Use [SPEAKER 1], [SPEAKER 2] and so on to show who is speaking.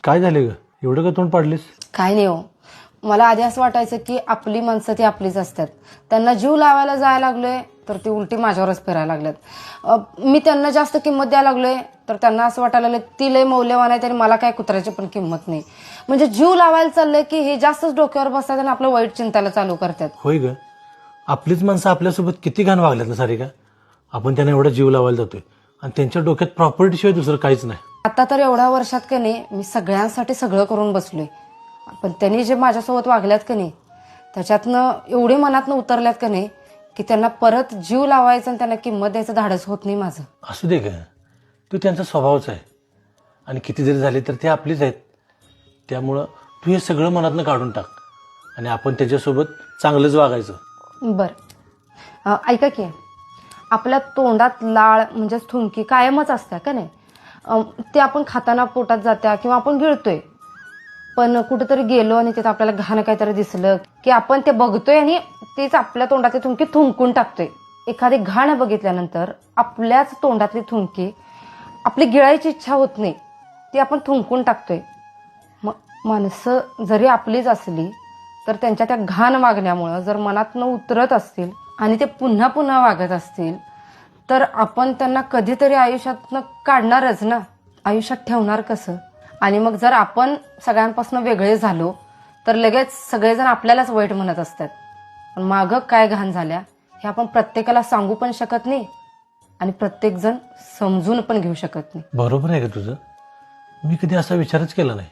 [SPEAKER 1] काय झाले ग, एवढं का तोंड पाडलीस?
[SPEAKER 2] काय नाही हो, मला आधी असं वाटायचं की आपली माणसं ती आपलीच असतात. त्यांना जीव लावायला जायला लागलोय तर ती उलटी माझ्यावरच फिरायला लागल्यात. मी त्यांना जास्त किंमत द्यायला लागलोय तर त्यांना असं वाटायला लागलं ती लय मौल्यवान आहे तरी मला काय कुत्र्याची पण किंमत नाही. म्हणजे जीव लावायला चाललंय की हे जास्तच डोक्यावर बसतात आणि आपलं वाईट चिंतायला चालू करतात.
[SPEAKER 1] होय ग, आपलीच माणसं आपल्यासोबत किती घाण वागल्यात ना सारिका. आपण त्यांना एवढा जीव लावायला जातोय आणि त्यांच्या डोक्यात प्रॉपर्टी शिवाय दुसरं काहीच नाही.
[SPEAKER 2] आता तर एवढ्या वर्षात का नाही मी सगळ्यांसाठी सगळं करून बसलोय, पण त्यांनी जे माझ्यासोबत वागल्यात का नाही त्याच्यातनं एवढे मनातनं उतरल्यात का नाही की त्यांना परत जीव लावायचं आणि त्यांना किंमत द्यायचं धाडस होत नाही माझं.
[SPEAKER 1] असू दे ग, तो त्यांचा स्वभावच आहे आणि किती जरी झाले तर ते आपलीच आहेत. त्यामुळं तू हे सगळं मनातनं काढून टाक आणि आपण त्याच्यासोबत चांगलंच वागायचं.
[SPEAKER 2] बरं, ऐका की आपल्या तोंडात लाळ म्हणजेच थुंकी कायमच असत्या का नाही. ते आपण खाताना पोटात जात्या किंवा आपण गिळतोय, पण कुठेतरी गेलो आणि तिथं आपल्याला घाण काहीतरी दिसलं की आपण ते बघतोय आणि तेच आपल्या तोंडातली थुंकी थुंकून टाकतोय. एखादी घाण बघितल्यानंतर आपल्याच तोंडातली थुंकी आपली गिळायची इच्छा होत नाही, ती आपण थुंकून टाकतोय. माणसं जरी आपलीच असली तर त्यांच्या त्या घाण वागण्यामुळं जर मनातनं उतरत असतील आणि ते पुन्हा पुन्हा वागत असतील तर आपण त्यांना कधीतरी आयुष्यातनं काढणारच ना, आयुष्यात ठेवणार कसं. आणि मग जर आपण सगळ्यांपासून वेगळे झालो तर लगेच सगळेजण आपल्यालाच वाईट म्हणत असतात. पण मागं काय घाण झाल्या हे आपण प्रत्येकाला सांगू पण शकत नाही आणि प्रत्येकजण समजून पण घेऊ शकत नाही.
[SPEAKER 1] बरोबर आहे का तुझं? मी कधी असा विचारच केला नाही.